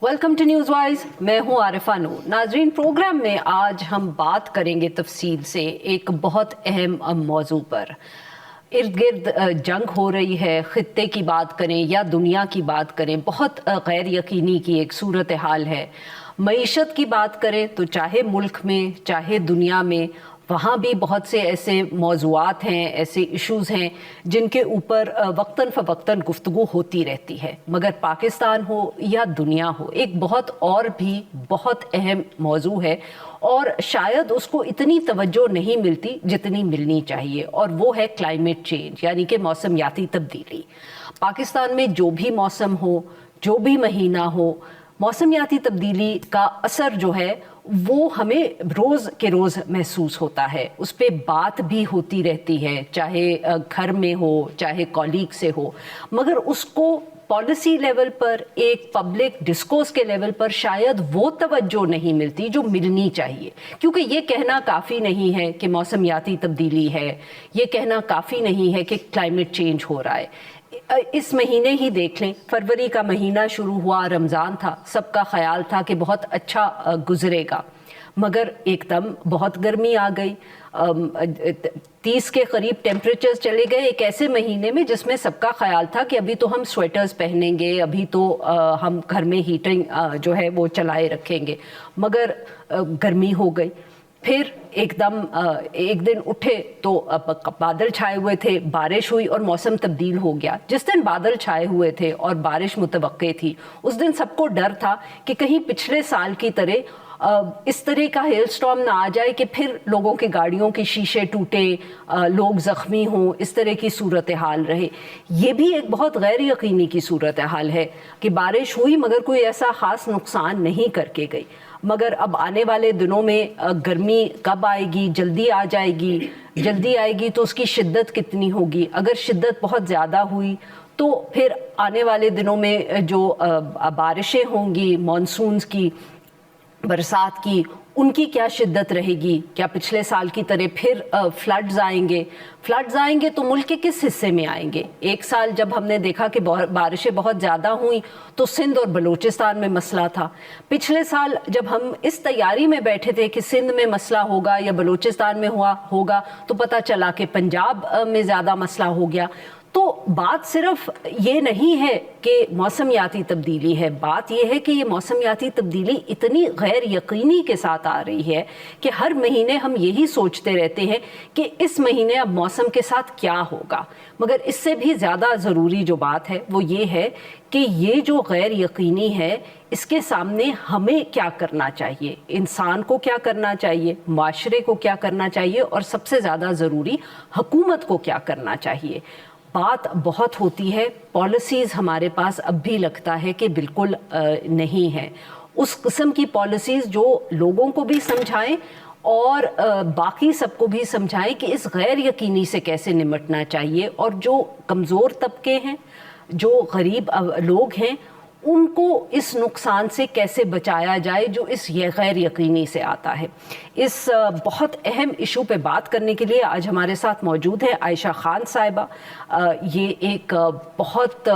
Welcome to news wise. मैं हूं आरिफा नूर। नाजरीन, प्रोग्राम में आज हम बात करेंगे तफसील से एक बहुत अहम मौजू पर। इर्द गिर्द जंग हो रही है, ख़ित्ते की बात करें या दुनिया की बात करें, बहुत गैर यकीनी की एक सूरत हाल है। मईशत की बात करें तो चाहे मुल्क में चाहे दुनिया में, वहाँ भी बहुत से ऐसे मौज़ूआत हैं, ऐसे इश्यूज़ हैं जिनके ऊपर वक्तन फ़वक्तन गुफ्तगू होती रहती है। मगर पाकिस्तान हो या दुनिया हो, एक बहुत और भी बहुत अहम मौजू है और शायद उसको इतनी तवज्जो नहीं मिलती जितनी मिलनी चाहिए, और वो है क्लाइमेट चेंज, यानी कि मौसमियाती तब्दीली। पाकिस्तान में जो भी मौसम हो, जो भी महीना हो, मौसमियाती तब्दीली का असर जो है वो हमें रोज़ के रोज़ महसूस होता है। उस पर बात भी होती रहती है, चाहे घर में हो चाहे कॉलीग से हो, मगर उसको पॉलिसी लेवल पर, एक पब्लिक डिस्कोर्स के लेवल पर शायद वो तवज्जो नहीं मिलती जो मिलनी चाहिए। क्योंकि ये कहना काफ़ी नहीं है कि मौसमियाती तब्दीली है, ये कहना काफ़ी नहीं है कि क्लाइमेट चेंज हो रहा है। इस महीने ही देख लें, फरवरी का महीना शुरू हुआ, रमज़ान था, सबका ख्याल था कि बहुत अच्छा गुजरेगा, मगर एकदम बहुत गर्मी आ गई। 30 के करीब टेम्परेचर चले गए एक ऐसे महीने में जिसमें सबका ख्याल था कि अभी तो हम स्वेटर्स पहनेंगे, अभी तो हम घर में हीटिंग जो है वो चलाए रखेंगे, मगर गर्मी हो गई। फिर एकदम एक दिन उठे तो बादल छाए हुए थे, बारिश हुई और मौसम तब्दील हो गया। जिस दिन बादल छाए हुए थे और बारिश मुतवक्के थी, उस दिन सबको डर था कि कहीं पिछले साल की तरह इस तरह का हेल स्टॉर्म ना आ जाए कि फिर लोगों की गाड़ियों के शीशे टूटे, लोग ज़ख्मी हों, इस तरह की सूरत हाल रहे। ये भी एक बहुत गैर यकीनी की सूरत हाल है कि बारिश हुई मगर कोई ऐसा ख़ास नुकसान नहीं करके गई। मगर अब आने वाले दिनों में गर्मी कब आएगी, जल्दी आ जाएगी, जल्दी आएगी तो उसकी शिद्दत कितनी होगी। अगर शिद्दत बहुत ज़्यादा हुई तो फिर आने वाले दिनों में जो बारिशें होंगी, मानसून्स की, बरसात की, उनकी क्या शिद्दत रहेगी। क्या पिछले साल की तरह फिर फ्लड्स आएंगे तो मुल्क के किस हिस्से में आएंगे। एक साल जब हमने देखा कि बारिशें बहुत ज़्यादा हुई तो सिंध और बलूचिस्तान में मसला था। पिछले साल जब हम इस तैयारी में बैठे थे कि सिंध में मसला होगा या बलूचिस्तान में होगा तो पता चला कि पंजाब में ज़्यादा मसला हो गया। तो बात सिर्फ ये नहीं है कि मौसमियाती तब्दीली है, बात ये है कि ये मौसमियाती तब्दीली इतनी गैर यकीनी के साथ आ रही है कि हर महीने हम यही सोचते रहते हैं कि इस महीने अब मौसम के साथ क्या होगा। मगर इससे भी ज़्यादा ज़रूरी जो बात है वो ये है कि ये जो गैर यकीनी है, इसके सामने हमें क्या करना चाहिए, इंसान को क्या करना चाहिए, माशरे को क्या करना चाहिए, और सबसे ज़्यादा ज़रूरी हुकूमत को क्या करना चाहिए। बात बहुत होती है, पॉलिसीज़ हमारे पास अब भी लगता है कि बिल्कुल नहीं है। उस किस्म की पॉलिसीज़ जो लोगों को भी समझाएं और बाकी सबको भी समझाएं कि इस गैर यकीनी से कैसे निपटना चाहिए, और जो कमज़ोर तबके हैं, जो गरीब लोग हैं, उनको इस नुकसान से कैसे बचाया जाए जो इस गैर यकीनी से आता है। इस बहुत अहम इशू पे बात करने के लिए आज हमारे साथ मौजूद है आयशा खान साहिबा। ये एक बहुत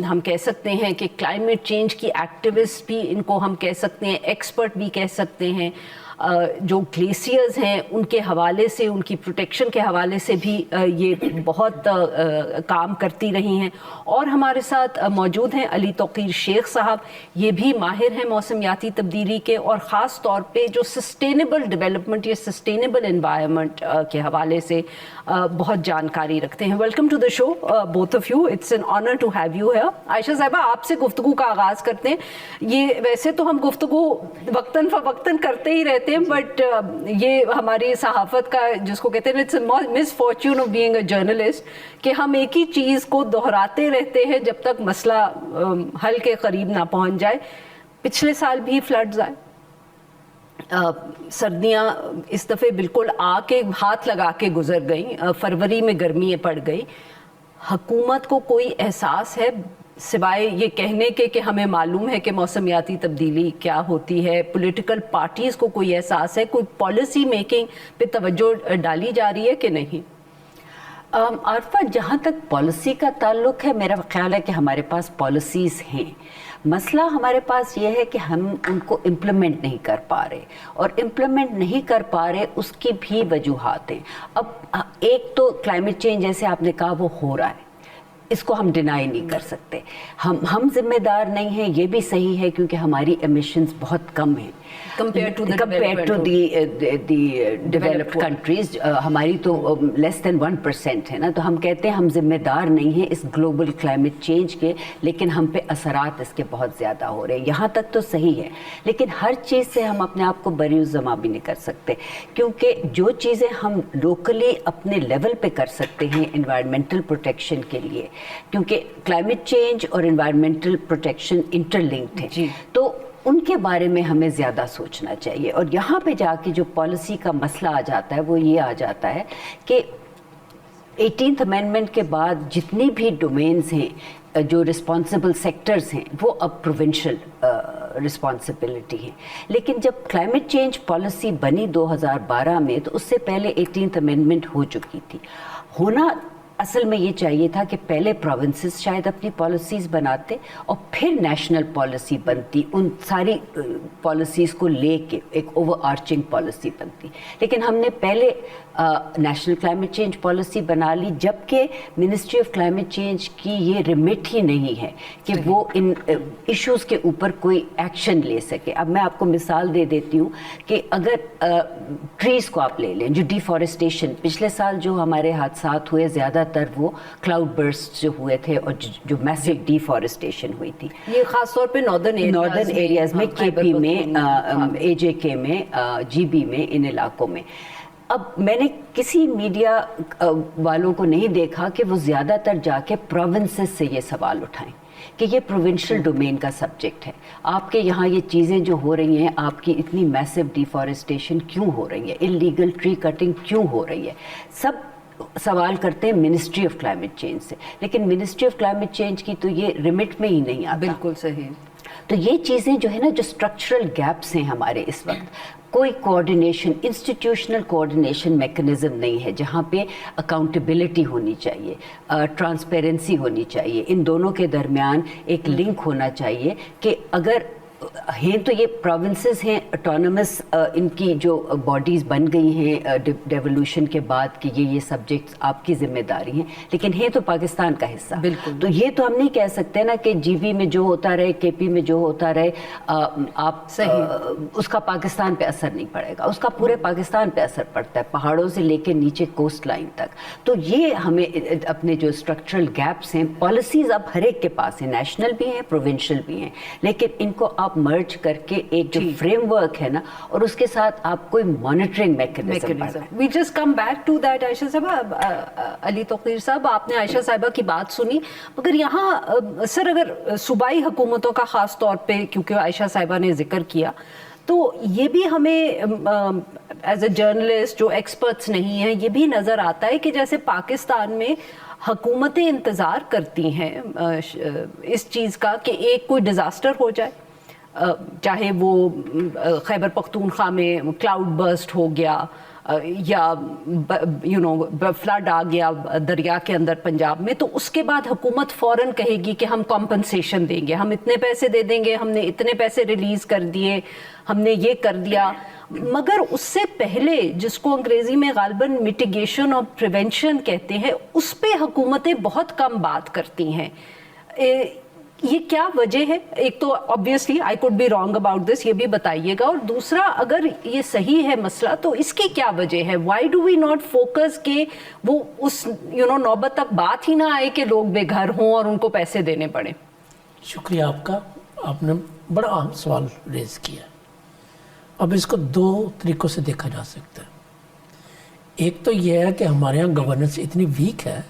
हम कह सकते हैं कि क्लाइमेट चेंज की एक्टिविस्ट भी इनको हम कह सकते हैं, एक्सपर्ट भी कह सकते हैं। जो ग्लेशियर्स हैं उनके हवाले से, उनकी प्रोटेक्शन के हवाले से भी ये बहुत काम करती रही हैं। और हमारे साथ मौजूद हैं अली तौकीर शेख साहब, ये भी माहिर हैं मौसमियाती तब्दीली के, और ख़ास तौर पे जो सस्टेनेबल डेवलपमेंट या सस्टेनेबल एनवायरनमेंट के हवाले से बहुत जानकारी रखते हैं। Welcome to the show both of you, it's an honour to have you here. Ayesha साहिबा, आपसे गुफ्तगू का आगाज़ करते हैं। ये वैसे तो हम गुफ्तगू वक्तन फ़वक्तन करते ही रहते हैं, बट ये हमारी सहाफ़त का जिसको कहते हैं it's misfortune of being a journalist कि हम एक ही चीज़ को दोहराते रहते हैं जब तक मसला हल के करीब ना पहुंच जाए। पिछले साल भी फ्लड्स आए, सर्दियाँ इस दफ़े बिल्कुल आके हाथ लगा के गुजर गई, फरवरी में गर्मी पड़ गई। हुकूमत को कोई एहसास है सिवाय ये कहने के कि हमें मालूम है कि मौसमियाती तब्दीली क्या होती है? पॉलिटिकल पार्टीज़ को कोई एहसास है? कोई पॉलिसी मेकिंग पे तवज्जो डाली जा रही है कि नहीं? आरफा, जहाँ तक पॉलिसी का ताल्लुक है, मेरा ख्याल है कि हमारे पास पॉलिसीज़ हैं। मसला हमारे पास ये है कि हम उनको इम्प्लीमेंट नहीं कर पा रहे, और इम्प्लीमेंट नहीं कर पा रहे उसकी भी वजूहात हैं। अब एक तो क्लाइमेट चेंज, जैसे आपने कहा, वो हो रहा है, इसको हम डिनाई नहीं कर सकते। हम जिम्मेदार नहीं हैं, ये भी सही है, क्योंकि हमारी एमिशंस बहुत कम हैं compare to the developed countries. हमारी तो लेस देन 1% है ना। तो हम कहते हैं हम जिम्मेदार नहीं हैं इस ग्लोबल क्लाइमेट चेंज के, लेकिन हम पे असरात इसके बहुत ज़्यादा हो रहे हैं। यहाँ तक तो सही है, लेकिन हर चीज़ से हम अपने आप को बरीउज़्ज़मा भी नहीं कर सकते, क्योंकि जो चीज़ें हम लोकली अपने लेवल पे कर सकते हैं एनवायरमेंटल प्रोटेक्शन के लिए, क्योंकि क्लाइमेट चेंज और एनवायरमेंटल प्रोटेक्शन इंटरलिंक्ड है, तो उनके बारे में हमें ज़्यादा सोचना चाहिए। और यहाँ पे जाके जो पॉलिसी का मसला आ जाता है वो ये आ जाता है कि 18th अमेंडमेंट के बाद जितनी भी डोमेन्स हैं, जो रिस्पॉन्सिबल सेक्टर्स हैं, वो अब प्रोविंशियल रिस्पॉन्सिबिलिटी है। लेकिन जब क्लाइमेट चेंज पॉलिसी बनी 2012 में, तो उससे पहले 18th अमेंडमेंट हो चुकी थी। होना असल में ये चाहिए था कि पहले प्रोविंसेस शायद अपनी पॉलिसीज़ बनाते और फिर नेशनल पॉलिसी बनती, उन सारी पॉलिसीज़ को लेके एक ओवर आर्चिंग पॉलिसी बनती। लेकिन हमने पहले नेशनल क्लाइमेट चेंज पॉलिसी बना ली, जबकि मिनिस्ट्री ऑफ क्लाइमेट चेंज की ये रिमिट ही नहीं है कि वो इन इश्यूज़ के ऊपर कोई एक्शन ले सके। अब मैं आपको मिसाल दे देती हूँ कि अगर ट्रीज़ को आप ले लें, जो डिफॉरेस्टेशन, पिछले साल जो हमारे हादसात हुए ज़्यादातर वो क्लाउड बर्स्ट जो हुए थे और जो मैसिव डिफॉरेस्टेशन हुई थी, ये खासतौर पे नॉर्दर एरियाज़ में, केपी में, AJK में, GB में, इन इलाकों में। अब मैंने किसी मीडिया वालों को नहीं देखा कि वो ज़्यादातर जाके प्रोविंसेस से ये सवाल उठाएं कि ये प्रोविंशियल डोमेन का सब्जेक्ट है, आपके यहाँ ये चीज़ें जो हो रही हैं, आपकी इतनी मैसिव डिफॉरेस्टेशन क्यों हो रही है, इलीगल ट्री कटिंग क्यों हो रही है, सब सवाल करते हैं मिनिस्ट्री ऑफ क्लाइमेट चेंज से। लेकिन मिनिस्ट्री ऑफ क्लाइमेट चेंज की तो ये रिमिट में ही नहीं आता। बिल्कुल सही। तो ये चीज़ें जो है ना, जो स्ट्रक्चरल गैप्स हैं हमारे इस वक्त, कोई कोऑर्डिनेशन, इंस्टीट्यूशनल कोऑर्डिनेशन मैकेनिज्म नहीं है जहाँ पे अकाउंटेबिलिटी होनी चाहिए, ट्रांसपेरेंसी होनी चाहिए, इन दोनों के दरमियान एक लिंक होना चाहिए कि अगर हैं तो ये प्रोविंसेस हैं ऑटोनमस, इनकी जो बॉडीज़ बन गई हैं डेवोल्यूशन के बाद कि ये सब्जेक्ट्स आपकी जिम्मेदारी हैं, लेकिन हैं तो पाकिस्तान का हिस्सा। बिल्कुल। तो ये तो हम नहीं कह सकते ना कि GB में जो होता रहे, KP में जो होता रहे, आप सही उसका पाकिस्तान पे असर नहीं पड़ेगा। उसका पूरे पाकिस्तान पे असर पड़ता है, पहाड़ों से लेके नीचे कोस्ट लाइन तक। तो ये हमें अपने जो स्ट्रक्चरल गैप्स हैं, पॉलिसीज़ अब हर एक के पास हैं, नेशनल भी हैं, प्रोविंशियल भी हैं, लेकिन इनको आप मर्ज करके एक जो फ्रेमवर्क है ना, और उसके साथ आप कोई monitoring mechanism. We just come back to that. Ayesha साहब, अली तौकीर साहब, आपने आयशा साहिबा की बात सुनी, मगर यहाँ सर अगर सूबाई हुकूमतों का ख़ास तौर पे, क्योंकि आयशा साहिबा ने जिक्र किया, तो ये भी हमें एज ए जर्नलिस्ट जो एक्सपर्ट्स नहीं हैं, ये भी नज़र आता है कि जैसे पाकिस्तान में हुकूमतें इंतज़ार करती हैं इस चीज़ का कि एक कोई डिज़ास्टर हो जाए, चाहे वो खैबर पख्तूनख्वा में क्लाउड बर्स्ट हो गया या फ्लड आ गया दरिया के अंदर पंजाब में, तो उसके बाद हुकूमत फ़ौरन कहेगी कि हम कॉम्पनसेशन देंगे, हम इतने पैसे दे देंगे, हमने इतने पैसे रिलीज़ कर दिए, हमने ये कर दिया। मगर उससे पहले, जिसको अंग्रेज़ी में गालिबन मिटिगेशन और प्रिवेंशन कहते हैं, उस पर हुकूमतें बहुत कम बात करती हैं। ये क्या वजह है? एक तो obviously I could be wrong about this, ये भी बताइएगा, और दूसरा अगर ये सही है मसला तो इसकी क्या वजह है? Why do we not focus के वो उस नौबत तक बात ही ना आए कि लोग बेघर हों और उनको पैसे देने पड़े। शुक्रिया आपका, आपने बड़ा अहम सवाल रेज किया। अब इसको दो तरीक़ों से देखा जा सकता है। एक तो यह है कि हमारे यहाँ गवर्नेंस इतनी वीक है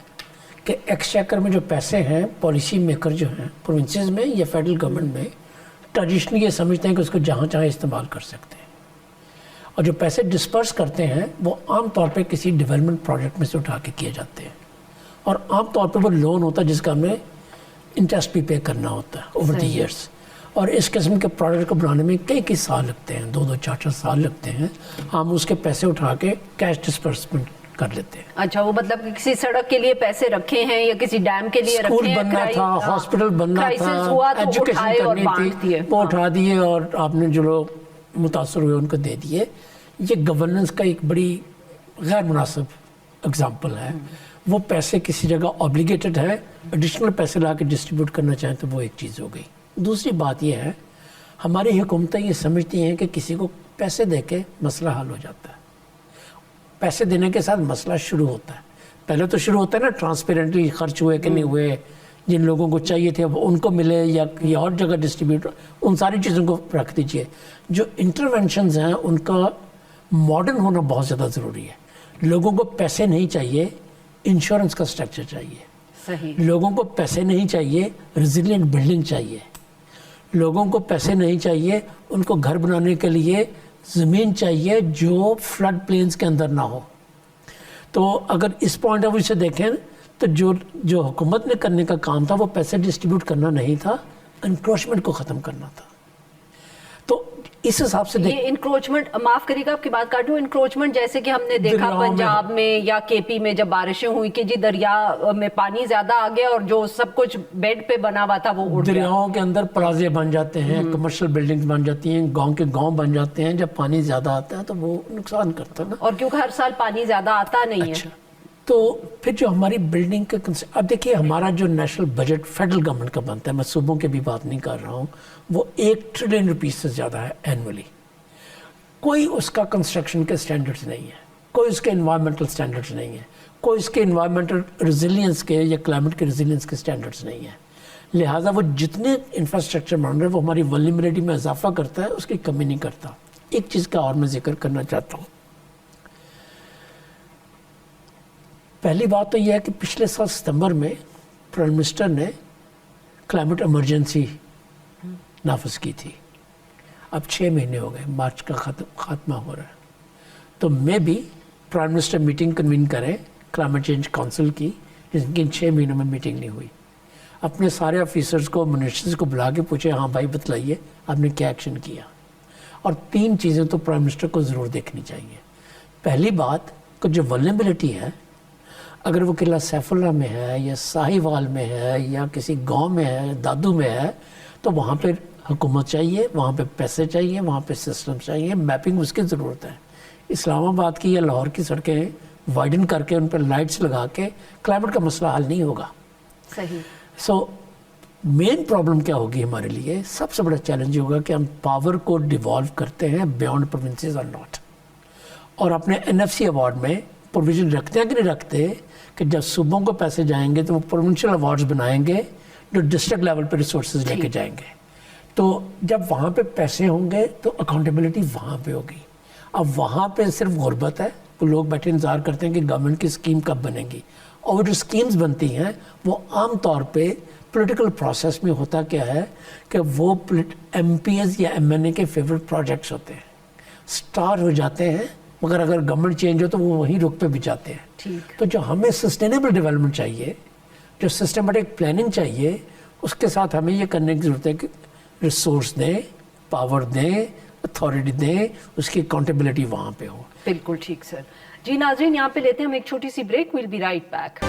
कि एक्सचेकर में जो पैसे हैं, पॉलिसी मेकर जो हैं प्रोविंसेस में या फेडरल गवर्नमेंट में, ट्रेडिशनली ये समझते हैं कि उसको जहाँ चाहे इस्तेमाल कर सकते हैं, और जो पैसे डिस्पर्स करते हैं वो आम तौर पे किसी डेवलपमेंट प्रोजेक्ट में से उठा के किए जाते हैं, और आम तौर पे वो लोन होता है जिसका हमें इंटरेस्ट भी पे करना होता है ओवर द ईयर्स। और इस किस्म के प्रोजेक्ट को बनाने में कई कई साल लगते हैं, 2-2, 4-4 साल लगते हैं। हम उसके पैसे उठा के कैश डिस्पर्समेंट कर लेते हैं। अच्छा, वो मतलब कि किसी सड़क के लिए पैसे रखे हैं या किसी डैम के लिए रखे स्कूल हैं, बनना था, हॉस्पिटल बनना था, क्राइसिस हुआ तो एजुकेशन उठाए और करनी बांट थी, दिए। वो उठा दिए और आपने जो लोग मुतासर हुए उनको दे दिए। ये गवर्नेंस का एक बड़ी गैर मुनासिब एग्जाम्पल है। वो पैसे किसी जगह ऑब्लिगेटेड है, एडिशनल पैसे ला के डिस्ट्रीब्यूट करना चाहें तो वो एक चीज़ हो गई। दूसरी बात यह है, हमारी हुकूमतें ये समझती हैं कि किसी को पैसे दे के मसला हल हो जाता है। पैसे देने के साथ मसला शुरू होता है। पहले तो शुरू होता है ना ट्रांसपेरेंटली, खर्च हुए कि नहीं हुए, जिन लोगों को चाहिए थे अब उनको मिले या और जगह डिस्ट्रीब्यूट, उन सारी चीज़ों को रख दीजिए। जो इंटरवेंशंस हैं उनका मॉडर्न होना बहुत ज़्यादा ज़रूरी है। लोगों को पैसे नहीं चाहिए, इंश्योरेंस का स्ट्रक्चर चाहिए। सही। लोगों को पैसे नहीं चाहिए, रेजिलिएंट बिल्डिंग चाहिए। लोगों को पैसे नहीं चाहिए, उनको घर बनाने के लिए ज़मीन चाहिए जो फ्लड प्लेन्स के अंदर ना हो। तो अगर इस पॉइंट ऑफ व्यू से देखें तो जो हुकूमत ने करने का काम था वो पैसे डिस्ट्रीब्यूट करना नहीं था, एनक्रोचमेंट को ख़त्म करना था। तो इस हिसाब से ये इंक्रोचमेंट, माफ करिएगा आपकी बात काटूं, इंक्रोचमेंट जैसे कि हमने देखा पंजाब में या केपी में जब बारिशें हुई कि जी दरिया में पानी ज्यादा आ गया और जो सब कुछ बेड पे बना हुआ था वो उड़ गया। दरियाओं के अंदर प्लाजे बन जाते हैं, कमर्शियल बिल्डिंग्स बन जाती हैं, गांव के गांव बन जाते हैं। जब पानी ज़्यादा आता है तो वो नुकसान करता है ना। और क्योंकि हर साल पानी ज्यादा आता नहीं अच्छा, है। तो फिर जो हमारी बिल्डिंग का अब देखिए, हमारा जो नेशनल बजट फेडरल गवर्नमेंट का बनता है, मैं सूबों की भी बात नहीं कर रहा हूँ, वो 1 ट्रिलियन रुपीज़ से ज़्यादा है एनुअली। कोई उसका कंस्ट्रक्शन के स्टैंडर्ड्स नहीं है, कोई उसके इन्वायरमेंटल स्टैंडर्ड्स नहीं है, कोई उसके इन्वायरमेंटल रेजिलियंस के या क्लाइमेट के रेजिलियंस के स्टैंडर्ड्स नहीं है। लिहाजा वो जितने इंफ्रास्ट्रक्चर बन रहे हैं वो हमारी वल्नरेबिलिटी में इजाफा करता है, उसकी कमी नहीं करता। एक चीज़ का और मैं जिक्र करना चाहता हूँ। पहली बात तो यह है कि पिछले साल सितंबर में प्राइम मिनिस्टर ने क्लाइमेट इमरजेंसी नाफिज की थी। अब 6 महीने हो गए, मार्च का खात्मा हो रहा है। तो मैं भी प्राइम मिनिस्टर मीटिंग कन्वीन करें क्लाइमेट चेंज काउंसिल की, जिनकी इन 6 महीनों में मीटिंग नहीं हुई। अपने सारे ऑफिसर्स को, मिनिस्टर्स को बुला के पूछे, हाँ भाई बतलाइए आपने क्या एक्शन किया। और 3 चीज़ें तो प्राइम मिनिस्टर को ज़रूर देखनी चाहिए। पहली बात कि जो वल्नरेबिलिटी है, अगर वो किला सैफुल्ला में है या साहिवाल में है या किसी गांव में है, दादू में है, तो वहाँ पे हुकूमत चाहिए, वहाँ पे पैसे चाहिए, वहाँ पे सिस्टम चाहिए, मैपिंग उसकी ज़रूरत है। इस्लामाबाद की या लाहौर की सड़कें वाइडन करके उन पर लाइट्स लगा के क्लाइमेट का मसला हल नहीं होगा। सही। सो मेन प्रॉब्लम क्या होगी हमारे लिए, सबसे बड़ा चैलेंज होगा कि हम पावर को डिवॉल्व करते हैं बियॉन्ड प्रोविंसेस और नॉट। और अपने NFC अवार्ड में प्रोविजन रखते हैं कि नहीं रखते कि जब सूबों को पैसे जाएंगे तो वो प्रोविंशियल अवार्ड्स बनाएंगे जो डिस्ट्रिक्ट लेवल पे रिसोर्सेज लेके जाएंगे। तो जब वहाँ पे पैसे होंगे तो अकाउंटेबिलिटी वहाँ पे होगी। अब वहाँ पे सिर्फ गुर्बत है, वो लोग बैठे इंतज़ार करते हैं कि गवर्नमेंट की स्कीम कब बनेगी। और वो जो स्कीम्स बनती हैं वो आम तौर पे पॉलिटिकल प्रोसेस में होता क्या है कि वो MPs या MNA के फेवरेट प्रोजेक्ट्स होते हैं, स्टार हो जाते हैं, मगर अगर गवर्नमेंट चेंज हो तो वो वहीं रुक पे भी जाते हैं। ठीक। तो जो हमें सस्टेनेबल डेवलपमेंट चाहिए, जो सिस्टमेटिक प्लानिंग चाहिए, उसके साथ हमें ये करने की ज़रूरत है कि रिसोर्स दें, पावर दें, अथॉरिटी दें, उसकी अकाउंटेबिलिटी वहाँ पे हो। बिल्कुल ठीक सर। जी नाज़रीन, यहाँ पे लेते हैं हम एक छोटी सी break, will be right back.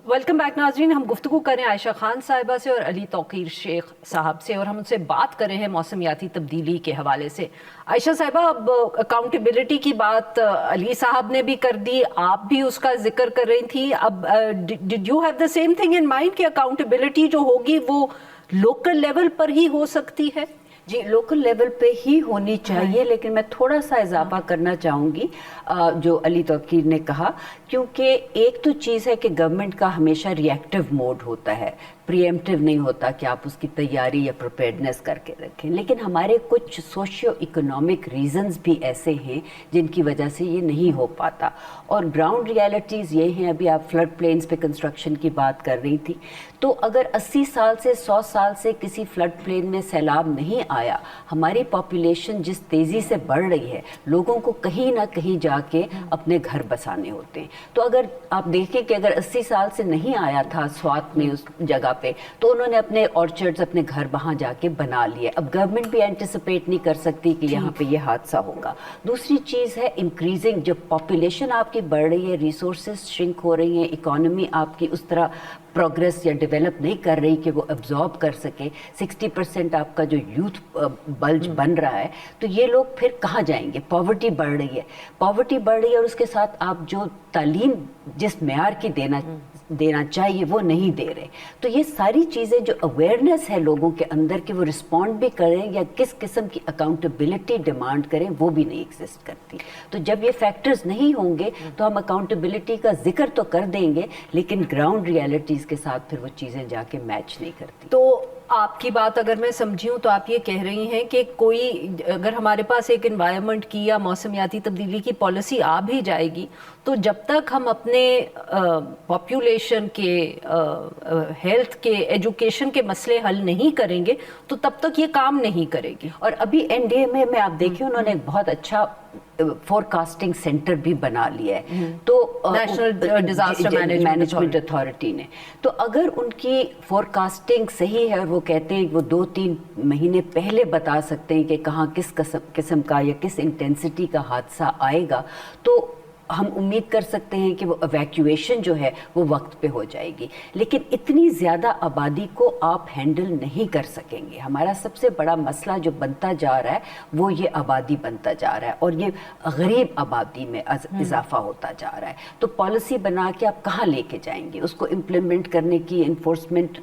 Welcome back नाज़रीन, हम गुफ्तगू करें आयशा खान साहिबा से और अली तौकीर शेख साहब से, और हम उनसे बात कर रहे हैं मौसमियाती तब्दीली के हवाले से। आयशा साहिबा, अब अकाउंटेबिलिटी की बात अली साहब ने भी कर दी, आप भी उसका जिक्र कर रही थी। अब did you have the same thing in mind कि अकाउंटेबिलिटी जो होगी वो लोकल लेवल पर ही हो सकती है? जी, लोकल लेवल पे ही होनी चाहिए, लेकिन मैं थोड़ा सा इजाफा करना चाहूँगी जो अली तौकीर ने कहा, क्योंकि एक तो चीज़ है कि गवर्नमेंट का हमेशा रिएक्टिव मोड होता है, प्रीएम्प्टिव नहीं होता कि आप उसकी तैयारी या प्रिपेयर्डनेस करके रखें। लेकिन हमारे कुछ सोशियो इकोनॉमिक रीजंस भी ऐसे हैं जिनकी वजह से ये नहीं हो पाता, और ग्राउंड रियलिटीज़ ये हैं। अभी आप फ्लड प्लेन्स पे कंस्ट्रक्शन की बात कर रही थी, तो अगर 80 साल से 100 साल से किसी फ्लड प्लेन में सैलाब नहीं آیا, ہماری پاپولیشن جس تیزی سے بڑھ رہی ہے, لوگوں کو کہیں نہ کہیں جا کے اپنے گھر بسانے ہوتے ہیں. تو اگر آپ دیکھیں کہ اگر 80 سال سے نہیں آیا تھا سوات میں اس جگہ پہ, تو انہوں نے اپنے آرچرڈز, اپنے گھر وہاں جا کے بنا لیے. اب گورنمنٹ بھی اینٹیسپیٹ نہیں کر سکتی کہ یہاں پہ یہ حادثہ ہوگا. دوسری چیز ہے انکریزنگ, جب پاپولیشن آپ کی بڑھ رہی ہے, ریسورسز شرنک ہو رہی ہیں, اکانومی آپ کی اس طرح پروگریس یا ڈیولپ نہیں کر رہی کہ وہ ابزارب کر سکے, 60% آپ کا جو یوتھ بلج بن رہا ہے, تو یہ لوگ پھر کہاں جائیں گے؟ پاورٹی بڑھ رہی ہے, پاورٹی بڑھ رہی ہے, اور اس کے ساتھ آپ جو تعلیم جس معیار کی دینا چاہیے وہ نہیں دے رہے. تو یہ ساری چیزیں جو اویئرنیس ہے لوگوں کے اندر کہ وہ رسپونڈ بھی کریں یا کس قسم کی اکاؤنٹیبلٹی ڈیمانڈ کریں, وہ بھی نہیں ایگزسٹ کرتی. تو جب یہ فیکٹرز نہیں ہوں گے تو ہم اکاؤنٹیبلٹی کا ذکر تو کر دیں گے, لیکن گراؤنڈ ریالٹیز کے ساتھ پھر وہ چیزیں جا کے میچ نہیں کرتی. تو آپ کی بات اگر میں سمجھی ہوں تو آپ یہ کہہ رہی ہیں کہ کوئی اگر ہمارے پاس ایک انوائرمنٹ کی یا موسمیاتی تبدیلی کی پالیسی آ بھی جائے گی, تو جب تک ہم اپنے پاپولیشن کے, ہیلتھ کے, ایجوکیشن کے مسئلے حل نہیں کریں گے تو تب تک یہ کام نہیں کرے گی. اور ابھی این ڈی اے میں آپ دیکھیں انہوں نے ایک بہت اچھا فور کاسٹنگ سینٹر بھی بنا لیا ہے, تو نیشنل ڈیزاسٹر مینجمنٹ اتھارٹی نے. تو اگر ان کی فور کاسٹنگ صحیح ہے, اور وہ کہتے ہیں وہ 2-3 مہینے پہلے بتا سکتے ہیں کہ کہاں کس قسم کا یا کس انٹینسٹی کا حادثہ آئے گا, تو ہم امید کر سکتے ہیں کہ وہ ایویکویشن جو ہے وہ وقت پہ ہو جائے گی. لیکن اتنی زیادہ آبادی کو آپ ہینڈل نہیں کر سکیں گے. ہمارا سب سے بڑا مسئلہ جو بنتا جا رہا ہے وہ یہ آبادی بنتا جا رہا ہے, اور یہ غریب آبادی میں اضافہ ہوتا جا رہا ہے. تو پالیسی بنا کے آپ کہاں لے کے جائیں گے؟ اس کو امپلیمنٹ کرنے کی, انفورسمنٹ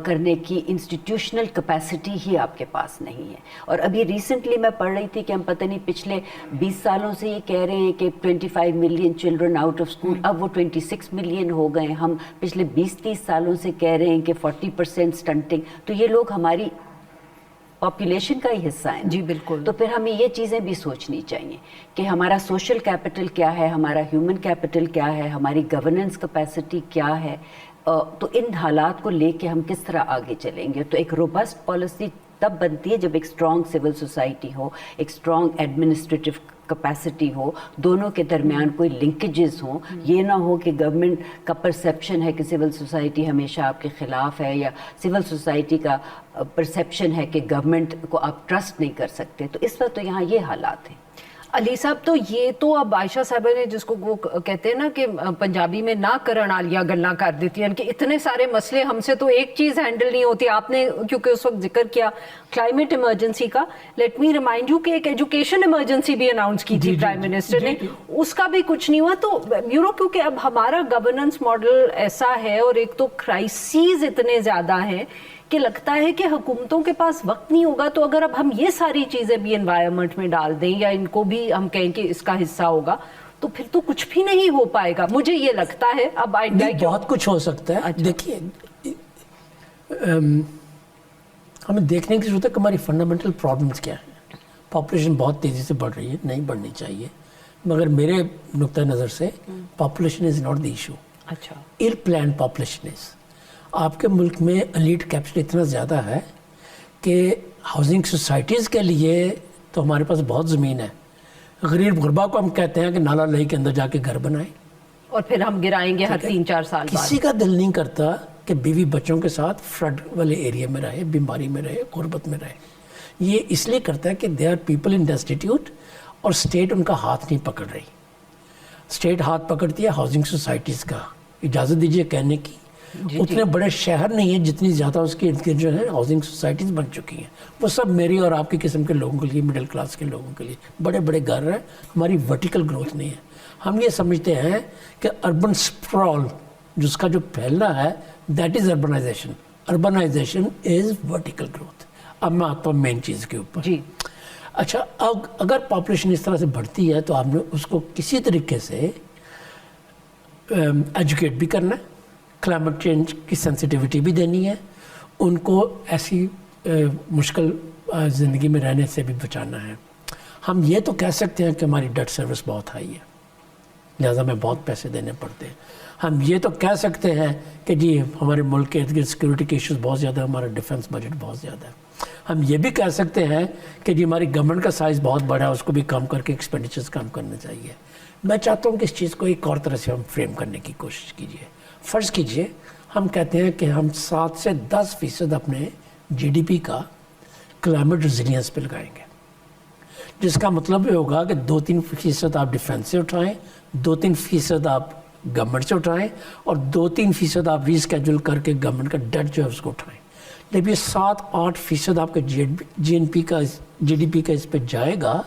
کرنے کی انسٹیٹیوشنل کیپیسٹی ہی آپ کے پاس نہیں ہے. اور ابھی ریسنٹلی میں پڑھ رہی تھی کہ ہم پتہ نہیں پچھلے 20 سالوں سے یہ کہہ رہے ہیں کہ 25 million children out of school, اب وہ 26 ملین ہو گئے. ہم پچھلے 20-30 سالوں سے کہہ رہے ہیں کہ 40% سٹنٹنگ. تو یہ لوگ ہماری پاپولیشن کا ہی حصہ ہیں. جی بالکل. تو پھر ہمیں یہ چیزیں بھی سوچنی چاہیے کہ ہمارا سوشل کیپٹل کیا ہے, ہمارا ہیومن کیپٹل کیا ہے, ہماری گورننس کیپیسٹی کیا ہے. تو ان حالات کو لے کے ہم کس طرح آگے چلیں گے. تو ایک روبسٹ پالیسی تب بنتی ہے جب ایک اسٹرانگ سول سوسائٹی ہو, ایک اسٹرانگ ایڈمنسٹریٹو کیپیسٹی ہو, دونوں کے درمیان کوئی لنکیجز ہوں. یہ نہ ہو کہ گورنمنٹ کا پرسیپشن ہے کہ سول سوسائٹی ہمیشہ آپ کے خلاف ہے, یا سول سوسائٹی کا پرسیپشن ہے کہ گورنمنٹ کو آپ ٹرسٹ نہیں کر سکتے. تو اس وقت تو یہاں یہ حالات ہیں. علی صاحب, تو یہ تو اب عائشہ صاحبہ نے جس کو وہ کہتے ہیں نا کہ پنجابی میں نہ کرن آلیا گلاں کر دیتی ہیں کہ اتنے سارے مسئلے ہم سے تو ایک چیز ہینڈل نہیں ہوتی. آپ نے کیونکہ اس وقت ذکر کیا کلائمیٹ ایمرجنسی کا, لیٹ می ریمائنڈ یو کہ ایک ایجوکیشن ایمرجنسی بھی اناؤنس کی تھی پرائم منسٹر نے, اس کا بھی کچھ نہیں ہوا. تو کیونکہ اب ہمارا گورننس ماڈل ایسا ہے, اور ایک تو کرائسیز اتنے زیادہ ہیں کہ لگتا ہے کہ حکومتوں کے پاس وقت نہیں ہوگا. تو اگر اب ہم یہ ساری چیزیں بھی انوائرمنٹ میں ڈال دیں یا ان کو بھی ہم کہیں کہ اس کا حصہ ہوگا, تو پھر تو کچھ بھی نہیں ہو پائے گا, مجھے یہ لگتا ہے. اب بہت کچھ ہو سکتا ہے. دیکھیے, ہمیں دیکھنے کی ضرورت ہے کہ ہماری فنڈامنٹل پرابلمس کیا ہیں. پاپولیشن بہت تیزی سے بڑھ رہی ہے, نہیں بڑھنی چاہیے, مگر میرے نقطۂ نظر سے population is not the issue. اچھا, ایل پلان پاپولیشن از. آپ کے ملک میں ایلیٹ کیپسٹی اتنا زیادہ ہے کہ ہاؤسنگ سوسائٹیز کے لیے تو ہمارے پاس بہت زمین ہے. غریب غربا کو ہم کہتے ہیں کہ نالا لئی کے اندر جا کے گھر بنائیں, اور پھر ہم گرائیں گے ہر 3-4 سال بعد. کسی کا دل نہیں کرتا کہ بیوی بچوں کے ساتھ فلڈ والے ایریا میں رہے, بیماری میں رہے, غربت میں رہے. یہ اس لیے کرتا ہے کہ دے آر پیپل ان ڈیسٹیٹیوٹ, اور اسٹیٹ ان کا ہاتھ نہیں پکڑ رہی. اسٹیٹ ہاتھ پکڑتی ہے ہاؤسنگ سوسائٹیز کا. اجازت دیجیے کہنے کی, اتنے بڑے شہر نہیں ہیں جتنی زیادہ اس کے ارد گرد جو ہے ہاؤسنگ سوسائٹیز بن چکی ہیں. وہ سب میری اور آپ کی قسم کے لوگوں کے لیے, مڈل کلاس کے لوگوں کے لیے بڑے بڑے گھر ہیں. ہماری ورٹیکل گروتھ نہیں ہے. ہم یہ سمجھتے ہیں کہ اربن اسپرال جس کا جو پھیلنا ہے that is urbanisation. Urbanisation is vertical growth. اب میں آتا ہوں مین چیز کے اوپر. جی اچھا, اگر پاپولیشن اس طرح سے بڑھتی ہے تو آپ نے اس کو کسی طریقے سے ایجوکیٹ بھی کرنا ہے, کلائمیٹ چینج کی سینسٹیوٹی بھی دینی ہے, ان کو ایسی مشکل زندگی میں رہنے سے بھی بچانا ہے. ہم یہ تو کہہ سکتے ہیں کہ ہماری ڈیٹ سروس بہت ہائی ہے, لہٰذا ہمیں بہت پیسے دینے پڑتے ہیں. ہم یہ تو کہہ سکتے ہیں کہ جی ہمارے ملک کے ارد گرد سیکورٹی کے ایشوز بہت زیادہ ہے, ہمارا ڈیفنس بجٹ بہت زیادہ ہے. ہم یہ بھی کہہ سکتے ہیں کہ جی ہماری گورنمنٹ کا سائز بہت بڑا ہے, اس کو بھی کم کر کے ایکسپینڈیچرز کم کرنا چاہیے. میں چاہتا ہوں کہ اس چیز کو ایک اور طرح سے ہم فریم کرنے کی کوشش کیجیے. فرض کیجیے ہم کہتے ہیں کہ ہم 7 سے 10% اپنے جی ڈی پی کا کلائمیٹ ریزیلینس پہ لگائیں گے, جس کا مطلب یہ ہوگا کہ 2-3% آپ ڈیفنس سے اٹھائیں, 2-3% آپ گورنمنٹ سے اٹھائیں, اور 2-3% آپ ری اسکیجول کر کے گورنمنٹ کا ڈیٹ جو ہے اس کو اٹھائیں. جب یہ 7-8% آپ کے جی این پی کا جی ڈی پی کا اس پہ جائے گا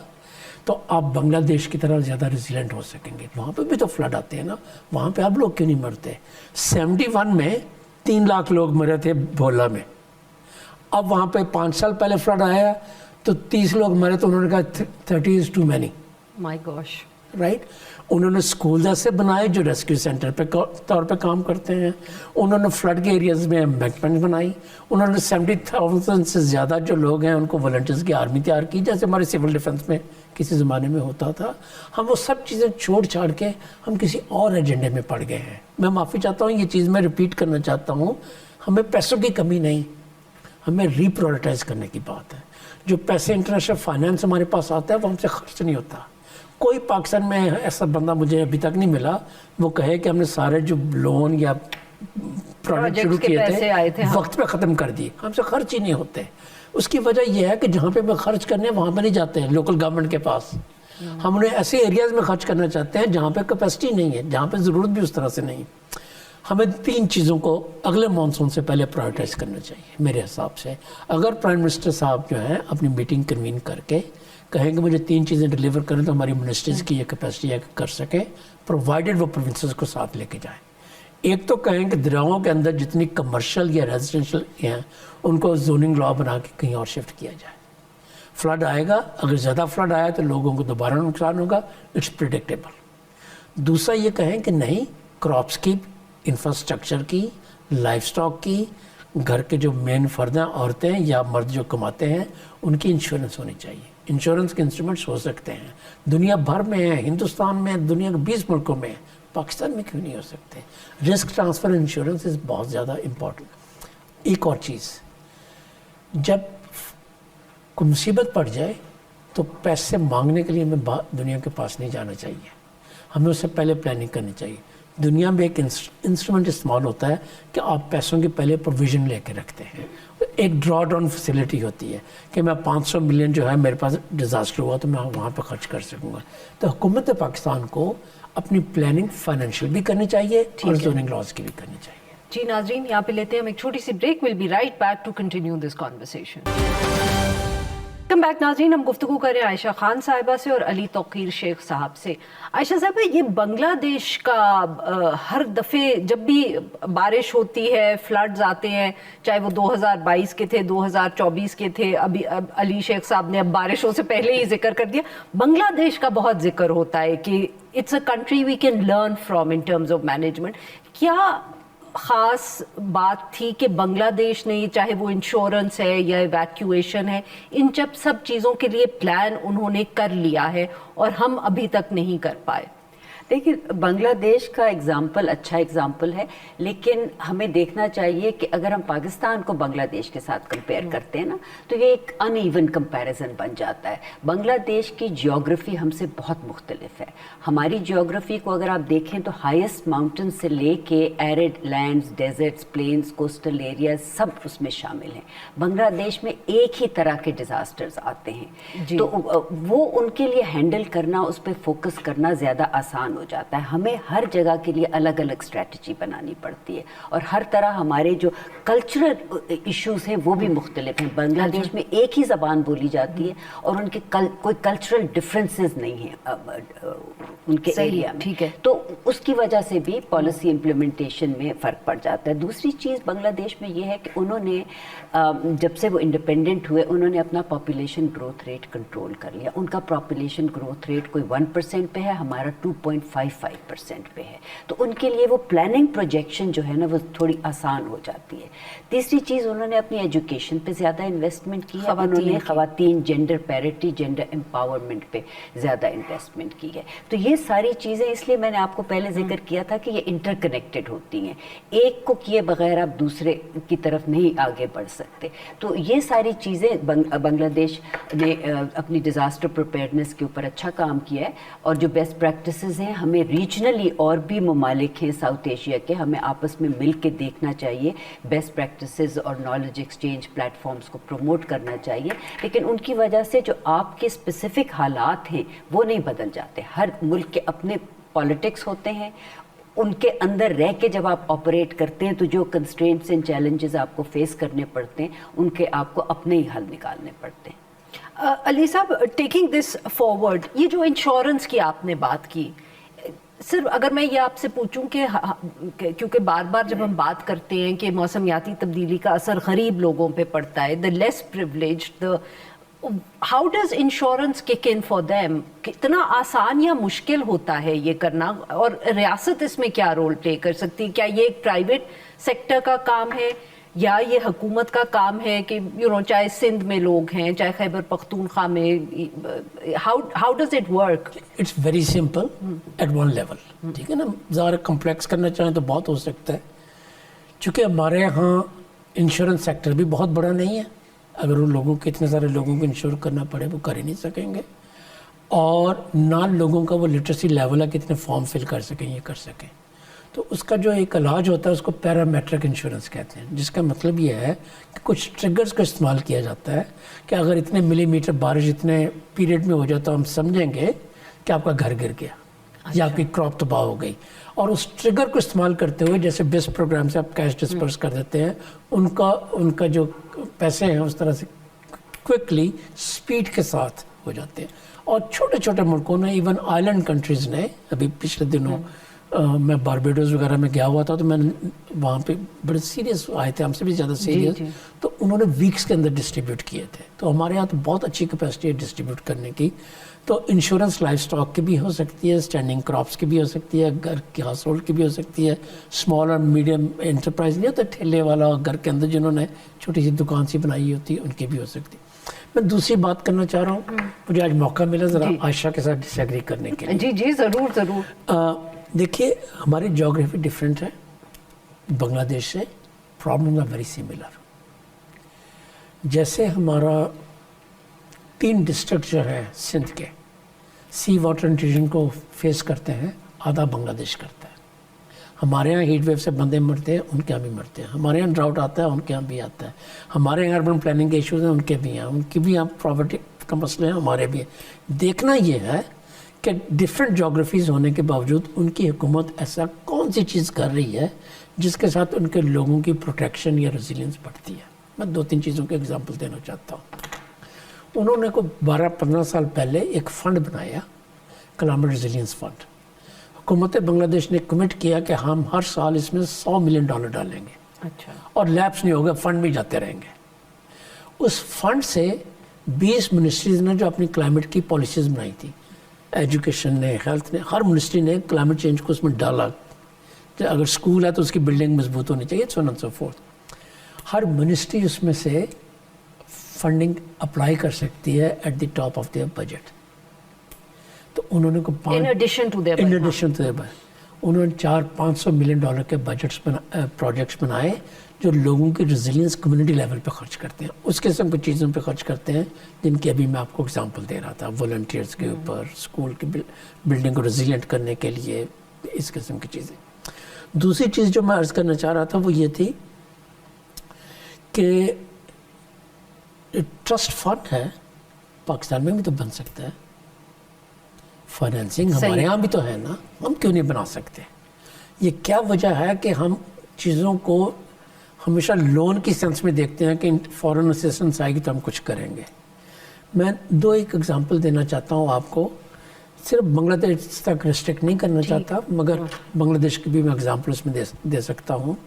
تو آپ بنگلہ دیش کی طرح زیادہ ریزیلنٹ ہو سکیں گے. وہاں پہ بھی تو فلڈ آتے ہیں نا, وہاں پہ اب لوگ کیوں نہیں مرتے؟ 71 میں 3 لاکھ لوگ مرے تھے بھولا میں. اب وہاں پہ 5 سال پہلے فلڈ آیا تو 30 لوگ مرے, تو انہوں نے کہا 30 is too many. مائی گوش. رائٹ. انہوں نے اسکول ایسے بنائے جو ریسکیو سینٹر پہ طور پہ کام کرتے ہیں. انہوں نے فلڈ کے ایریاز میں امبیکمنٹ بنائی. انہوں نے 70,000 سے زیادہ جو لوگ ہیں ان کو والنٹیئرز کی آرمی تیار کی, جیسے ہمارے سول ڈیفنس میں کسی زمانے میں ہوتا تھا. ہم وہ سب چیزیں چھوڑ چھاڑ کے ہم کسی اور ایجنڈے میں پڑ گئے ہیں. میں معافی چاہتا ہوں, یہ چیز میں ریپیٹ کرنا چاہتا ہوں. ہمیں پیسوں کی کمی نہیں, ہمیں ری پرائورٹائز کرنے کی بات ہے. جو پیسے انٹرنیشنل فائنانس ہمارے پاس آتا ہے وہ ہم سے خرچ نہیں ہوتا. کوئی پاکستان میں ایسا بندہ مجھے ابھی تک نہیں ملا وہ کہے کہ ہم نے سارے جو لون یا پروجیکٹ شروع کیے تھے وقت پہ ختم کر دیے. ہم سے خرچ ہی نہیں ہوتے. اس کی وجہ یہ ہے کہ جہاں پہ خرچ کرنے وہاں پہ نہیں جاتے ہیں لوکل گورنمنٹ کے پاس. ہم انہیں ایسے ایریاز میں خرچ کرنا چاہتے ہیں جہاں پہ کیپیسٹی نہیں ہے, جہاں پہ ضرورت بھی اس طرح سے نہیں. ہمیں 3 چیزوں کو اگلے مانسون سے پہلے پرائورٹائز کرنا چاہیے میرے حساب سے. اگر پرائم منسٹر صاحب جو ہیں اپنی میٹنگ کنوین کر کے کہیں کہ مجھے 3 چیزیں ڈلیور کریں تو ہماری منسٹریز کی یہ کیپیسٹی ہے کہ کر سکیں, پرووائڈیڈ وہ پروونسز کو ساتھ لے کے جائیں. ایک تو کہیں کہ دریاؤں کے اندر جتنی کمرشل یا ریزیڈینشل ہیں ان کو زوننگ لا بنا کے کہیں اور شفٹ کیا جائے. فلڈ آئے گا, اگر زیادہ فلڈ آیا تو لوگوں کو دوبارہ نقصان ہوگا, اٹس پریڈکٹیبل. دوسرا یہ کہیں کہ نہیں, کراپس کی, انفراسٹرکچر کی, لائف سٹاک کی, گھر کے جو مین فرد ہیں عورتیں یا مرد جو کماتے ہیں ان کی انشورنس ہونی چاہیے. انشورنس کے انسٹرومنٹس ہو سکتے ہیں دنیا بھر میں ہیں, ہندوستان میں, دنیا کے 20 ملکوں میں, پاکستان میں کیوں نہیں ہو سکتے؟ رسک ٹرانسفر انشورنس از بہت زیادہ امپورٹنٹ. ایک اور چیز, جب کوئی مصیبت پڑ جائے تو پیسے مانگنے کے لیے ہمیں دنیا کے پاس نہیں جانا چاہیے, ہمیں اس سے پہلے پلاننگ کرنی چاہیے. دنیا میں ایک انسٹرومنٹ استعمال ہوتا ہے کہ آپ پیسوں کی پہلے پروویژن لے کے رکھتے ہیں. ایک ڈرا ڈاؤن فیسلٹی ہوتی ہے کہ میں 500 ملین جو ہے میرے پاس ڈیزاسٹر ہوا تو میں وہاں پہ خرچ کر سکوں گا. تو حکومت پاکستان کو اپنی پلاننگ فائنینشیل بھی کرنی چاہیے اور زوننگ لاز کی بھی کرنی چاہیے. جی ناظرین, یہاں پہ لیتے ہیں ہم ایک چھوٹی سی break. Will be right back to continue this conversation. Welcome back ناظرین, ہم گفتگو کر رہے ہیں عائشہ خان صاحبہ سے اور علی توقیر شیخ صاحب سے. عائشہ صاحبہ, یہ بنگلہ دیش کا ہر دفعے جب بھی بارش ہوتی ہے, فلڈز آتے ہیں, چاہے وہ 2022 کے تھے, 2024 کے تھے, ابھی علی شیخ صاحب نے اب بارشوں سے پہلے ہی ذکر کر دیا, بنگلہ دیش کا بہت ذکر ہوتا ہے کہ it's a country we can learn from in terms of management. کیا خاص بات تھی کہ بنگلہ دیش نے, چاہے وہ انشورنس ہے یا ایویکیویشن ہے, ان جب سب چیزوں کے لیے پلان انہوں نے کر لیا ہے اور ہم ابھی تک نہیں کر پائے؟ دیکھیں, بنگلہ دیش کا اگزامپل اچھا اگزامپل ہے, لیکن ہمیں دیکھنا چاہیے کہ اگر ہم پاکستان کو بنگلہ دیش کے ساتھ کمپیئر کرتے ہیں نا تو یہ ایک ان ایون کمپیریزن بن جاتا ہے. بنگلہ دیش کی جیوگرافی ہم سے بہت مختلف ہے. ہماری جیوگرافی کو اگر آپ دیکھیں تو ہائیسٹ ماؤنٹین سے لے کے arid lands, deserts, plains, coastal areas سب اس میں شامل ہیں. بنگلہ دیش میں ایک ہی طرح کے ڈیزاسٹرز آتے ہیں تو وہ ان کے لیے ہینڈل کرنا, اس پہ فوکس کرنا زیادہ آسان ہو جاتا ہے. ہمیں ہر جگہ کے لیے الگ الگ اسٹریٹجی بنانی پڑتی ہے اور ہر طرح ہمارے جو کلچرل ایشوز ہیں وہ بھی مختلف ہیں. بنگلہ دیش میں ایک ہی زبان بولی جاتی ہے اور ان کے کوئی کلچرل ڈفرینسز نہیں ہیں ان کے ایریا میں, ٹھیک ہے, تو اس کی وجہ سے بھی پالیسی امپلیمنٹیشن میں فرق پڑ جاتا ہے. دوسری چیز بنگلہ دیش میں یہ ہے کہ انہوں نے جب سے وہ انڈیپینڈنٹ ہوئے انہوں نے اپنا پاپولیشن گروتھ ریٹ کنٹرول کر لیا. ان کا پاپولیشن گروتھ ریٹ کوئی 1% پہ ہے, ہمارا 2.5 0.55% पे है, तो उनके लिए वो प्लानिंग प्रोजेक्शन जो है ना वो थोड़ी आसान हो जाती है। तीसरी चीज़, उन्होंने अपनी एजुकेशन पे ज़्यादा इन्वेस्टमेंट की है, उन्होंने ख़वातीन, जेंडर पैरिटी, जेंडर एम्पावरमेंट पे ज़्यादा इन्वेस्टमेंट की है। तो ये सारी चीज़ें, इसलिए मैंने आपको पहले जिक्र किया था कि ये इंटरकनेक्टेड होती हैं, एक को किए बगैर आप दूसरे की तरफ नहीं आगे बढ़ सकते। तो ये सारी चीज़ें बांग्लादेश ने अपनी डिज़ास्टर प्रिपेयर्डनेस के ऊपर अच्छा काम किया है, और जो बेस्ट प्रैक्टिसेस हैं, हमें रीजनली और भी ममालिक हैं साउथ एशिया के, हमें आपस में मिल के देखना चाहिए, बेस्ट प्रैक्टिसेस और नॉलेज एक्सचेंज प्लेटफॉर्म्स को प्रमोट करना चाहिए। लेकिन उनकी वजह से जो आपके स्पेसिफिक हालात हैं वो नहीं बदल जाते। हर मुल्क के अपने पॉलिटिक्स होते हैं, उनके अंदर रह के जब आप ऑपरेट करते हैं तो जो कंस्ट्रेंट्स एंड चैलेंजेस आपको फेस करने पड़ते हैं, उनके आपको अपने ही हल निकालने पड़ते हैं। अली साहब, टेकिंग दिस फॉरवर्ड, ये जो इंश्योरेंस की आपने बात की, सिर्फ अगर मैं ये आपसे पूछूं कि क्योंकि बार बार जब हम बात करते हैं कि मौसमियाती तब्दीली का असर गरीब लोगों पे पड़ता है, the less privileged, the how does insurance kick in for them? कितना आसान या मुश्किल होता है ये करना, और रियासत इसमें क्या रोल प्ले कर सकती है? क्या ये एक प्राइवेट सेक्टर का काम है या ये हुकूमत का काम है कि चाहे सिंध में लोग हैं, चाहे खैबर पख्तूनख्वा में, how does it work? It's very simple eight one level, ठीक है ना। ज़्यादा कॉम्प्लेक्स करना चाहें तो बहुत हो सकता है, क्योंकि हमारे यहाँ इंश्योरेंस सेक्टर भी बहुत बड़ा नहीं है। अगर उन लोगों को, इतने सारे लोगों को इंश्योर करना पड़े, वो कर ही नहीं सकेंगे, और ना लोगों का वो लिटरेसी लेवल है कितने फॉर्म फिल कर सकें, ये कर सकें। तो उसका जो एक इलाज होता है उसको पैरामेट्रिक इंश्योरेंस कहते हैं, जिसका मतलब ये है कि कुछ ट्रिगर्स का इस्तेमाल किया जाता है कि अगर इतने मिलीमीटर बारिश इतने पीरियड में हो जाए तो हम समझेंगे कि आपका घर गिर गया, या आपकी क्रॉप तबाह हो गई, और उस ट्रिगर को इस्तेमाल करते हुए, जैसे बेस्ट प्रोग्राम से आप कैश डिस्पर्स कर देते हैं, उनका जो पैसे हैं उस तरह से क्विकली स्पीड के साथ हो जाते हैं। और छोटे छोटे मुल्कों ने, इवन आइलैंड कंट्रीज़ ने, अभी पिछले दिनों मैं बारबेडोस वगैरह में गया हुआ था, तो मैंने वहाँ पे बड़े सीरियस आए थे, हमसे भी ज़्यादा सीरियस, तो उन्होंने वीक्स के अंदर डिस्ट्रीब्यूट किए थे। तो हमारे यहाँ तो बहुत अच्छी कैपेसिटी है डिस्ट्रीब्यूट करने की। तो इंश्योरेंस लाइफ स्टॉक की भी हो सकती है, स्टैंडिंग क्रॉप्स की भी हो सकती है, घर के हाउस होल्ड की भी हो सकती है, स्मॉल और मीडियम एंटरप्राइज नहीं होता ठेले वाला, घर के अंदर जिन्होंने छोटी सी दुकान सी बनाई होती है, उनकी भी हो सकती है। मैं दूसरी बात करना चाह रहा हूँ, मुझे आज मौका मिला ज़रा आयशा के साथ डिसएग्री करने के लिए। जी जी, ज़रूर ज़रूर। देखिए, हमारी ज्योग्राफी डिफरेंट है बांग्लादेश से, प्रॉब्लम आर वेरी सिमिलर। जैसे हमारा 3 डिस्ट्रिक्ट जो है सिंध के सी वाटर इंट्रूजन को फेस करते हैं, आधा बांग्लादेश करता है। हमारे यहाँ हीट वेव से बंदे मरते हैं, उनके यहाँ भी मरते हैं। हमारे यहाँ ड्राउट आता है, उनके यहाँ भी आता है। हमारे यहाँ अर्बन प्लानिंग के इश्यूज हैं, उनके भी हैं। उनकी भी यहाँ प्रॉपर्टी का मसले हैं, हमारे भी हैं। देखना ये है कि डिफरेंट जोग्राफीज़ होने के बावजूद उनकी हुकूमत ऐसा कौन सी चीज़ कर रही है जिसके साथ उनके लोगों की प्रोटेक्शन या रेजिलियंस बढ़ती है। मैं 2-3 चीज़ों के एग्जांपल देना चाहता हूँ। उन्होंने को 12-15 साल पहले एक फ़ंड बनाया, क्लाइमेट रेजिलियंस फ़ंड। हुकूमत बांग्लादेश ने कमिट किया कि हम हर साल इसमें $100 मिलियन डालेंगे। अच्छा। और लैप्स नहीं होगा, फ़ंड भी जाते रहेंगे। उस फंड से 20 मिनिस्ट्रीज़ ने जो अपनी क्लाइमेट की पॉलिसीज़ बनाई थी, एजुकेशन ने, हेल्थ ने, हर मिनिस्ट्री ने क्लाइमेट चेंज को उसमें डाला। तो अगर स्कूल है तो उसकी बिल्डिंग मजबूत होनी चाहिए, so on and so fourth. Her ministry उसमें से फंडिंग अप्लाई कर सकती है at the top of their budget. तो उन्होंने को इन एडिशन टू देयर उन्होंने $400-500 मिलियन के बजट्स प्रोजेक्ट्स बनाए जो लोगों की रेजिलियंस कम्युनिटी लेवल पे खर्च करते हैं, उस किस्म की चीज़ों पे खर्च करते हैं जिनकी अभी मैं आपको एग्जांपल दे रहा था, वॉलंटियर्स के ऊपर, स्कूल की बिल्डिंग को रेजिलियंट करने के लिए, इस किस्म की चीज़ें। दूसरी चीज़ जो मैं अर्ज़ करना चाह रहा था वो ये थी कि ट्रस्ट फंड है, पाकिस्तान में भी तो बन सकता है। फाइनेंसिंग हमारे यहाँ भी तो है ना, हम क्यों नहीं बना सकते? ये क्या वजह है कि हम चीज़ों को हमेशा लोन की सेंस में देखते हैं कि फॉरेन असिस्टेंस आएगी तो हम कुछ करेंगे। मैं 2-1 एग्जांपल देना चाहता हूँ आपको, सिर्फ बांग्लादेश तक रिस्ट्रिक्ट नहीं करना चाहता, मगर बांग्लादेश की भी मैं एग्जांपल उसमें दे सकता हूँ।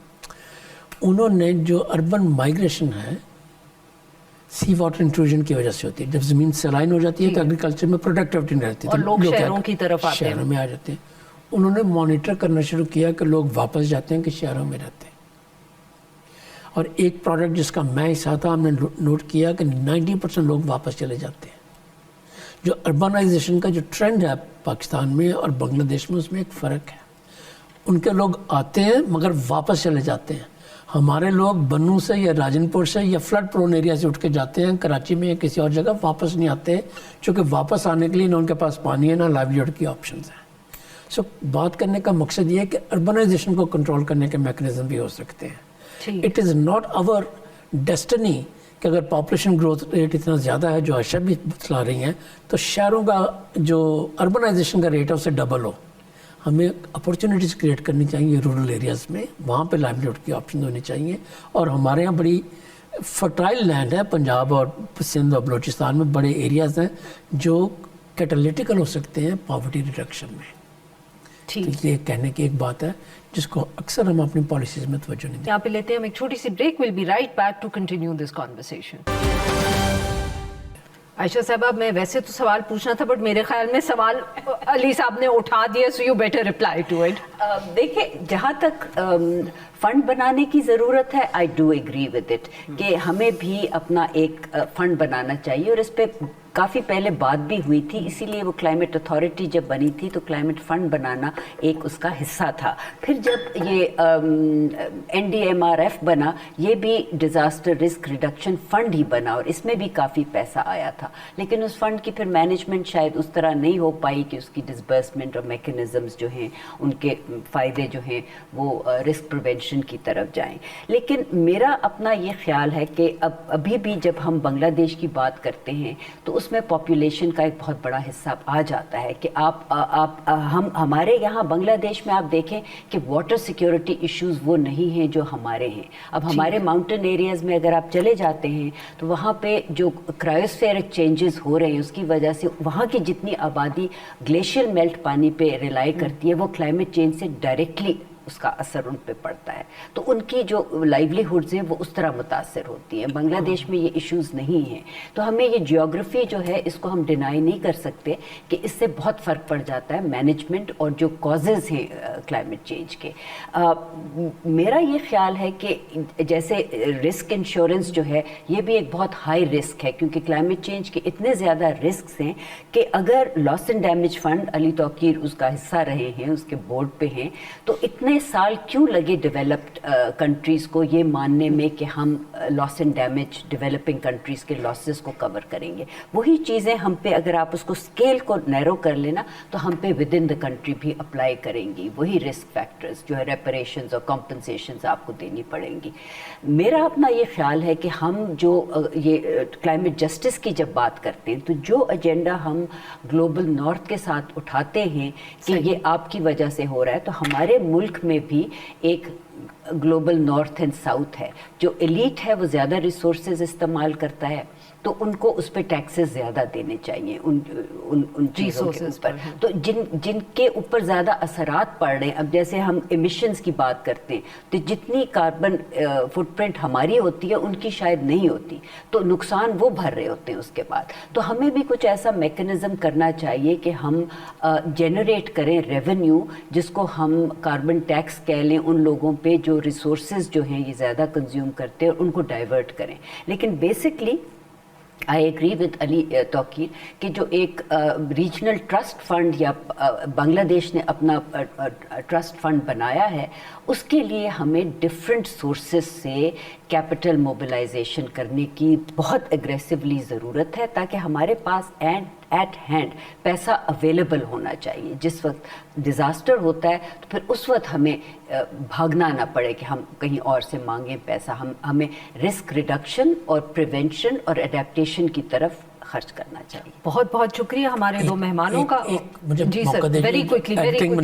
उन्होंने जो अर्बन माइग्रेशन है सी वाटर इंट्रूजन की वजह से होती है। जब ज़मीन सलाइन हो जाती है तो एग्रीकल्चर में प्रोडक्टिविटी नहीं रहती, और तो लोग शहरों की तरफ आते हैं, शहरों में आ जाते हैं। उन्होंने मॉनिटर करना शुरू किया कि लोग वापस जाते हैं कि शहरों में रहते हैं। और एक प्रोडक्ट जिसका मैं हिस्सा था, हमने नोट किया कि 90% लोग वापस चले जाते हैं। जो अर्बनाइजेशन का जो ट्रेंड है पाकिस्तान में और बांग्लादेश में, उसमें एक फ़र्क है। उनके लोग आते हैं मगर वापस चले जाते हैं। हमारे लोग बन्नू से या राजनपुर से या फ्लड प्रोन एरिया से उठ के जाते हैं कराची में या किसी और जगह, वापस नहीं आते, क्योंकि वापस आने के लिए ना उनके पास पानी है ना लाइवलीहुड की ऑप्शंस हैं। सो बात करने का मकसद ये है कि अर्बनाइजेशन को कंट्रोल करने के मैकेनिज्म भी हो सकते हैं। It is not our destiny कि अगर पॉपुलेशन ग्रोथ रेट इतना ज़्यादा है जो आयशा भी बतला रही हैं, तो शहरों का जो अर्बनाइजेशन का रेट है उससे डबल हो। हमें अपॉर्चुनिटीज़ क्रिएट करनी चाहिए रूरल एरियाज़ में, वहाँ पे लाइवलीहुड की ऑप्शन होनी चाहिए। और हमारे यहाँ बड़ी फर्टाइल लैंड है, पंजाब और सिंध और बलूचिस्तान में बड़े एरियाज़ हैं जो कैटालिटिकल हो सकते हैं पॉवर्टी रिडक्शन में। तो ये कहने की एक बात है जिसको अक्सर हम अपनी पॉलिसीज में तवज्जो नहीं देते। यहाँ पे लेते हैं हम एक छोटी सी break. Will be right back to continue this conversation. Ayesha साहब, मैं वैसे तो सवाल पूछना था, बट मेरे ख्याल में सवाल अली साहब ने उठा दिया, so you better reply to it. देखिए, जहाँ तक फंड बनाने की ज़रूरत है, I do agree with it कि हमें भी अपना एक फंड बनाना चाहिए, और इस पर काफ़ी पहले बात भी हुई थी। इसीलिए वो क्लाइमेट अथॉरिटी जब बनी थी तो क्लाइमेट फंड बनाना एक उसका हिस्सा था। फिर जब ये NDMRF बना, ये भी डिज़ास्टर रिस्क रिडक्शन फंड ही बना, और इसमें भी काफ़ी पैसा आया था। लेकिन उस फंड की फिर मैनेजमेंट शायद उस तरह नहीं हो पाई कि उसकी डिसबर्समेंट और मैकेनिज़म्स जो हैं, उनके फ़ायदे जो हैं वो रिस्क प्रिवेंशन की तरफ जाएं। लेकिन मेरा अपना ये ख्याल है कि अभी भी जब हम बांग्लादेश की बात करते हैं तो उसमें पॉपुलेशन का एक बहुत बड़ा हिस्सा आ जाता है कि हम हमारे यहाँ बांग्लादेश में आप देखें कि वाटर सिक्योरिटी इश्यूज वो नहीं हैं जो हमारे हैं। अब हमारे माउंटेन एरियाज़ में अगर आप चले जाते हैं तो वहाँ पे जो क्रायोस्फेरिक चेंजेस हो रहे हैं उसकी वजह से वहाँ की जितनी आबादी ग्लेशियर मेल्ट पानी पे रिलाई करती है, वो क्लाइमेट चेंज से डायरेक्टली उसका असर उन पे पड़ता है। तो उनकी जो लाइवलीहुड्स हैं वो उस तरह मुतासर होती हैं। बांग्लादेश में ये इश्यूज़ नहीं हैं। तो हमें ये जियोग्राफी जो है इसको हम डिनाई नहीं कर सकते कि इससे बहुत फ़र्क पड़ जाता है मैनेजमेंट और जो कॉजेज़ हैं क्लाइमेट चेंज के। मेरा ये ख्याल है कि जैसे रिस्क इंश्योरेंस जो है ये भी एक बहुत हाई रिस्क है, क्योंकि क्लाइमेट चेंज के इतने ज़्यादा रिस्क हैं कि अगर loss and damage fund, Ali Tauqeer उसका हिस्सा रहे हैं, उसके बोर्ड पे हैं, तो इतने साल क्यों लगे डेवलप्ड कंट्रीज़ को ये मानने में कि हम loss and damage developing countries के लॉसेस को कवर करेंगे। वही चीज़ें हम पे अगर आप उसको स्केल को नैरो कर लेना तो हम पे विद इन द कंट्री भी अप्लाई करेंगी वही रिस्क फैक्टर्स जो है, रेपरेशंस और कॉम्पनसेशंस आपको देनी पड़ेंगी। मेरा अपना ये ख्याल है कि हम जो ये क्लाइमेट जस्टिस की जब बात करते हैं तो जो एजेंडा हम ग्लोबल नॉर्थ के साथ उठाते हैं कि ये आपकी वजह से हो रहा है, तो हमारे मुल्क में भी एक ग्लोबल नॉर्थ एंड साउथ है। जो एलीट है वो ज़्यादा रिसोर्सेज इस्तेमाल करता है, तो उनको उस पर टैक्सेस ज़्यादा देने चाहिए उन चीज़ों के ऊपर। तो जिनके ऊपर ज़्यादा असरात पड़ रहे हैं, अब जैसे हम एमिशंस की बात करते हैं तो जितनी कार्बन फुटप्रिंट हमारी होती है उनकी शायद नहीं होती, तो नुकसान वो भर रहे होते हैं उसके बाद। तो हमें भी कुछ ऐसा मैकेनिज़्म करना चाहिए कि हम जनरेट करें रेवेन्यू जिसको हम कार्बन टैक्स कह लें उन लोगों पे जो रिसोर्सेज जो हैं ये ज़्यादा कंज्यूम करते हैं और उनको डाइवर्ट करें। लेकिन basically I agree with Ali Tauqeer कि जो एक रीजनल ट्रस्ट फंड या बांग्लादेश ने अपना ट्रस्ट फंड बनाया है, उसके लिए हमें डिफरेंट सोर्सेस से कैपिटल मोबिलाइजेशन करने की बहुत एग्रेसिवली ज़रूरत है, ताकि हमारे पास एट हैंड पैसा अवेलेबल होना चाहिए। जिस वक्त डिज़ास्टर होता है तो फिर उस वक्त हमें भागना ना पड़े कि हम कहीं और से मांगें पैसा। हमें रिस्क रिडक्शन और प्रिवेंशन और एडेप्टेशन की तरफ खर्च करना चाहिए। बहुत बहुत शुक्रिया हमारे दो मेहमानों का। मुझे जी sir, very quickly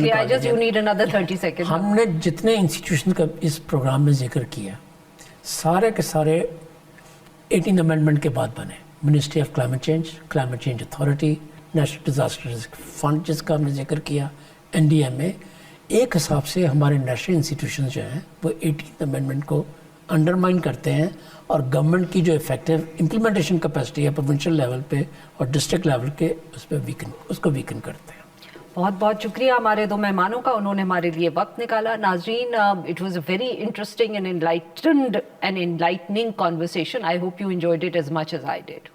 I just you need another 30 second. हमने जितने इंस्टीट्यूशन का इस प्रोग्राम में जिक्र किया, सारे के सारे 18 अमेंडमेंट के बाद बने। Ministry of climate change authority, national disaster risk fund जिसका हमने जिक्र किया, NDMA, एक हिसाब से हमारे नेशनल इंस्टीट्यूशन जो हैं वो 18 अमेंडमेंट को अंडरमाइन करते हैं और गवर्नमेंट की जो इफेक्टिव इम्प्लीमेंटेशन कैपेसिटी है प्रोविंशियल लेवल पे और डिस्ट्रिक्ट लेवल के उस पर उसको वीकन करते हैं। बहुत बहुत शुक्रिया हमारे दो मेहमानों का, उन्होंने हमारे लिए वक्त निकाला. नाजरीन, it was a very interesting and enlightening conversation. I hope you enjoyed it as much as I did.